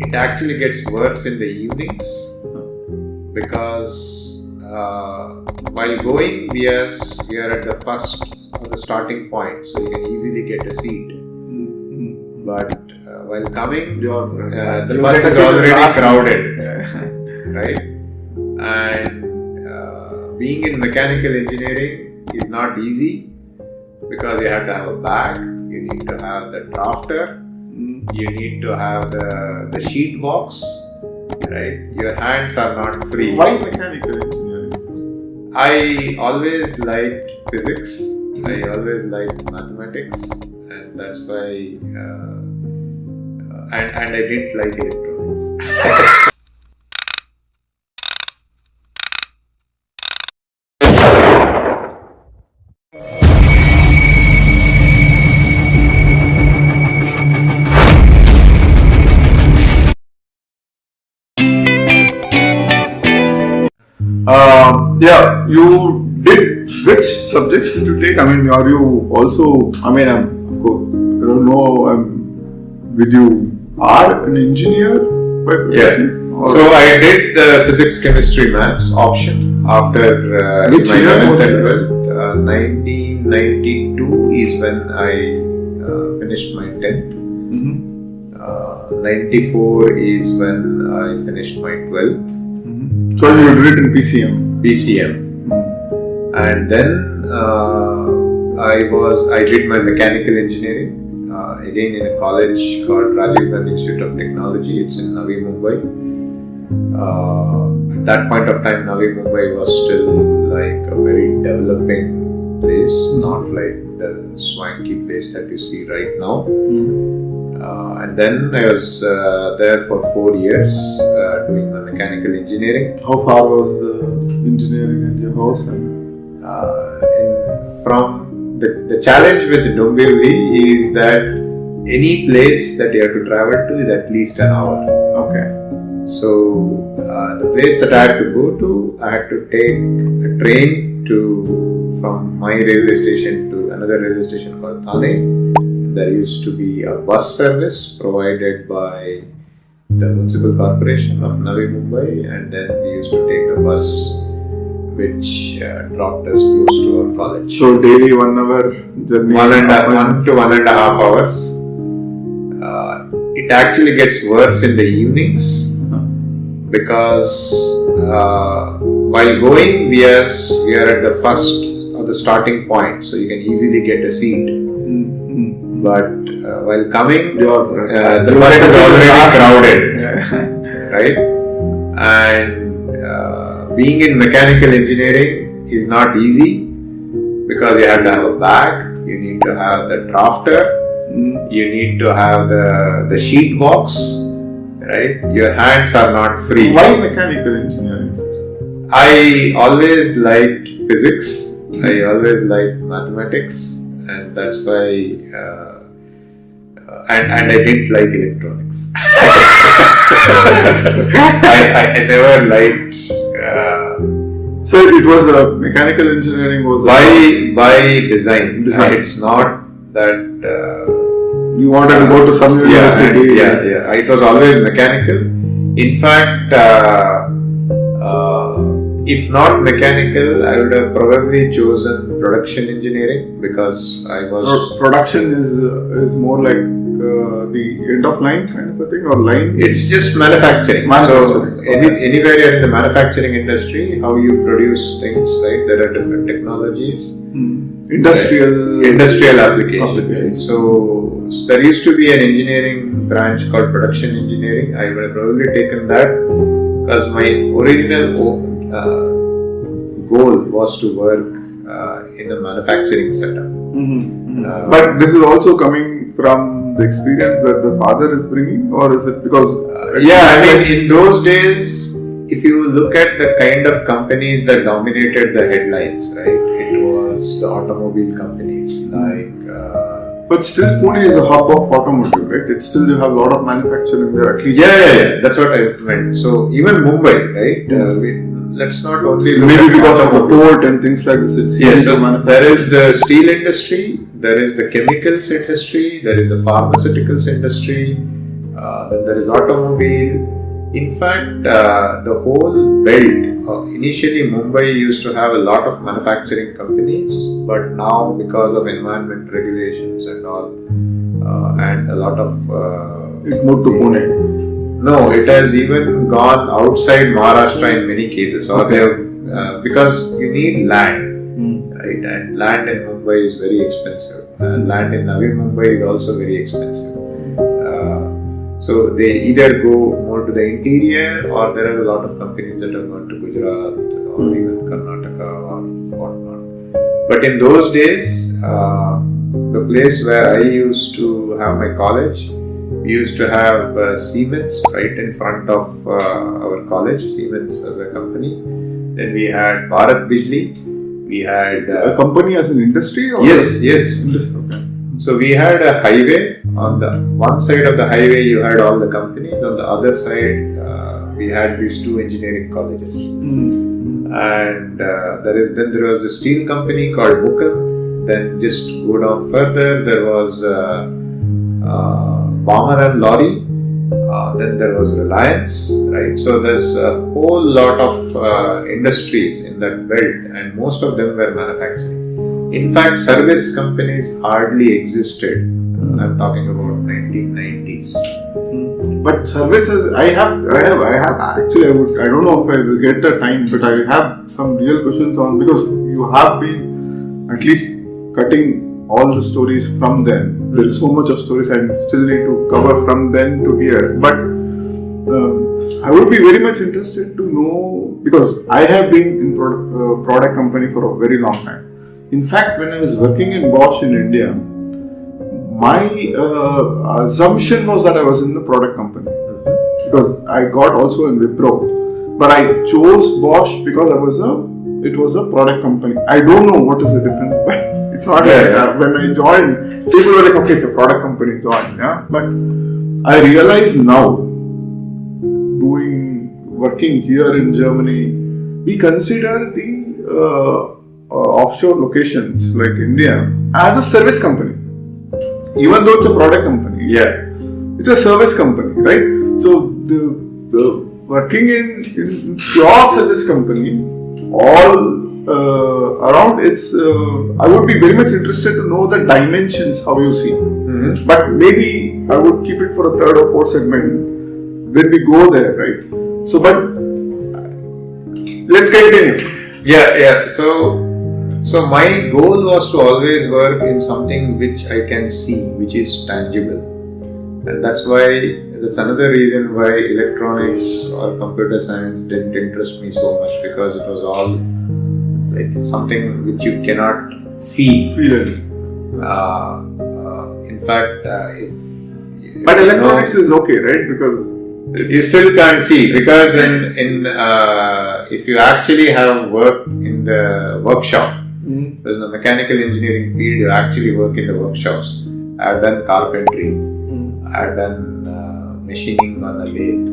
It actually gets worse in the evenings because while going we are at the starting point, so you can easily get a seat. But while coming, the bus is already crowded, right? And being in mechanical engineering is not easy because you have to have a bag, you need to have the drafter, you need to have the sheet box, right? Your hands are not free. Why mechanical engineering? I always liked physics, I always liked mathematics, and that's why and I didn't like electronics. You did, which subjects did you take? I mean, are you also, of course, I don't know, did you are an engineer by profession? Yeah. So I did the physics, chemistry, maths option after which my year 11th was and this? 12th. 1992 is when I finished my 10th. 94 is when I finished my 12th. So you did it in PCM. And then I did my mechanical engineering again in a college called Rajiv Gandhi Institute of Technology. It's in Navi Mumbai. At that point of time, Navi Mumbai was still like a very developing place, not like the swanky place that you see right now. And then I was there for 4 years doing my mechanical engineering. How far was the engineering in your house? From the challenge with Dombivli is that any place that you have to travel to is at least an hour. Okay. So the place that I had to go to, I had to take a train from my railway station to another railway station called Thane. There used to be a bus service provided by the Municipal Corporation of Navi Mumbai, and then we used to take the bus which dropped us close to our college. So daily 1 hour journey? 1 to 1.5 hours. It actually gets worse in the evenings because while going we are at the starting point, so you can easily get a seat. But while coming, the bus is already crowded, right? And being in mechanical engineering is not easy because you have to have a bag, you need to have the drafter, you need to have the sheet box, right? Your hands are not free. Why mechanical engineering? I always liked physics, I always liked mathematics, and that's why and I didn't like electronics. I never liked. So it was mechanical engineering was by design. It's not that you wanted to go to some university. Yeah. It was always mechanical. In fact, if not mechanical, I would have probably chosen production engineering because I was. Production is more like the end of line kind of a thing, or line? It's just manufacturing. So anywhere you're in the manufacturing industry, how you produce things, right? There are different technologies. Industrial applications. So there used to be an engineering branch called production engineering. I would have probably taken that because my original goal was to work in a manufacturing setup. But this is also coming from the experience that the father is bringing, or is it because? In those days, if you look at the kind of companies that dominated the headlines, right? It was the automobile companies like. But still, Pune is a hub of automotive, right? It's still you have a lot of manufacturing there at least. Yeah. That's what I meant. So even Mumbai, right? Let's not only look maybe at because of the port and things like this. It's so there is the steel industry, there is the chemicals industry, there is the pharmaceuticals industry, Then there is automobile. In fact, the whole belt, initially Mumbai used to have a lot of manufacturing companies, but now because of environment regulations and all, and a lot of... It moved to Pune. No, it has even gone outside Maharashtra in many cases, or they have, because you need land, right? And land in Mumbai is very expensive. Land in Navi Mumbai is also very expensive. So they either go more to the interior, or there are a lot of companies that have gone to Gujarat or even Karnataka or whatnot. But in those days, the place where I used to have my college, we used to have Siemens right in front of our college, Siemens as a company. Then we had Bharat Bijli. We had... a company as an industry? Or yes. Okay. So we had a highway. On the one side of the highway, you had all the companies. On the other side, we had these two engineering colleges. And there was the steel company called Mukam. Then just go down further, there was Bomber and Lorry. Then there was Reliance, right? So there's a whole lot of industries in that belt, and most of them were manufacturing. In fact, service companies hardly existed. I'm talking about 1990s. But services, I have actually, I don't know if I will get the time, but I have some real questions on, because you have been at least cutting all the stories from then. There's so much of stories I still need to cover from then to here. But I would be very much interested to know, because I have been in product company for a very long time. In fact, when I was working in Bosch in India, my assumption was that I was in the product company, because I got also in Wipro, but I chose Bosch because it was a product company. I don't know what is the difference, but it's not like when I joined, people were like, okay, it's a product company, join. Yeah, but I realize now, working here in Germany, we consider the offshore locations like India as a service company. Even though it's a product company, it's a service company, right? So the working in pure service company, all around, it's. I would be very much interested to know the dimensions how you see. But maybe I would keep it for a third or fourth segment when we go there, right? So, but let's continue. Yeah. So my goal was to always work in something which I can see, which is tangible. And that's another reason why electronics or computer science didn't interest me so much, because it was all like something which you cannot feel. In fact, But electronics is okay, right? Because you still can't see, because if you actually have worked in the workshop, because in the mechanical engineering field, you actually work in the workshops. I've done carpentry. I've done machining on a lathe.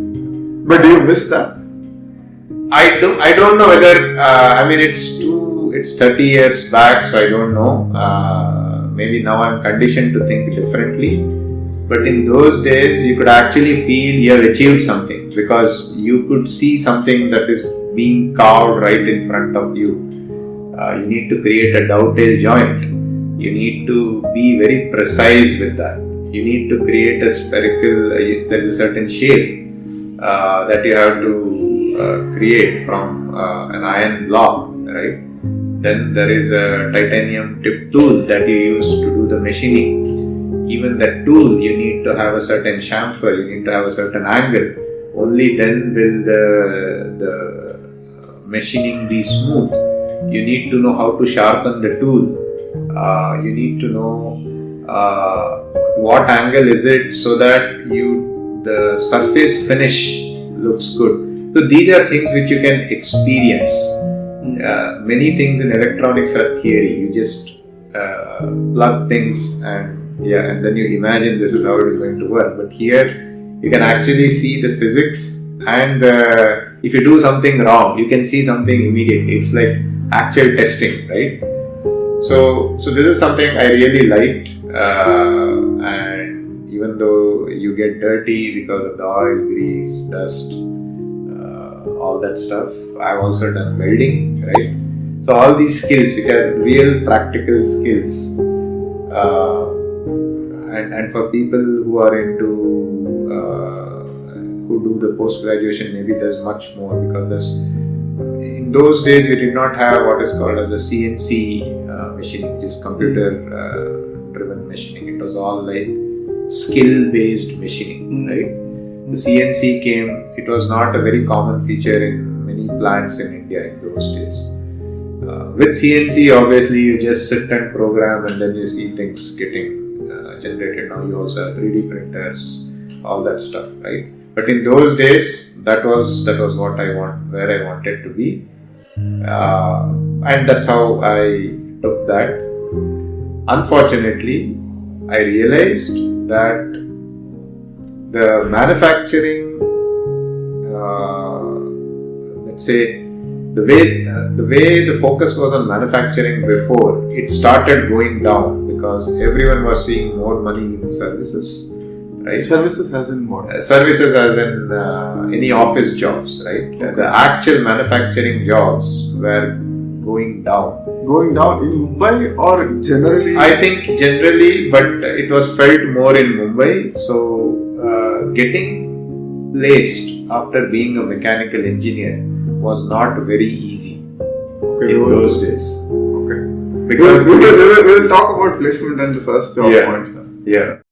But do you miss that? I don't know whether. It's 30 years back, so I don't know. Maybe now I'm conditioned to think differently. But in those days, you could actually feel you have achieved something, because you could see something that is being carved right in front of you. You need to create a dovetail joint. You need to be very precise with that. You need to create a spherical, there is a certain shape that you have to create from an iron block, right? Then there is a titanium tip tool that you use to do the machining. Even that tool, you need to have a certain chamfer, you need to have a certain angle. Only then will the machining be smooth. You need to know how to sharpen the tool. You need to know what angle is it, so that the surface finish looks good. So these are things which you can experience. Many things in electronics are theory. You just plug things and then you imagine this is how it is going to work. But here you can actually see the physics, and if you do something wrong, you can see something immediately. It's like actual testing, right? So this is something I really liked, and even though you get dirty because of the oil, grease, dust, all that stuff. I've also done welding, right? So all these skills, which are real practical skills, and for people who are into who do the post graduation, maybe there's much more, because in those days we did not have what is called as the CNC machining, which is computer driven machining. It was all like skill based machining, right? The CNC came, it was not a very common feature in many plants in India in those days. With CNC, obviously, you just sit and program and then you see things getting generated. Now you also have 3D printers, all that stuff, right? But in those days, that was what where I wanted to be, and that's how I took that. Unfortunately, I realized that the manufacturing, let's say, the way the focus was on manufacturing before, it started going down because everyone was seeing more money in services, right? Services as in what? Services as in any office jobs, right? Okay. The actual manufacturing jobs were going down. Going down in Mumbai or generally? I think generally, but it was felt more in Mumbai. So getting placed after being a mechanical engineer was not very easy in those days. Okay. Because we'll talk about placement and the first job point. Yeah.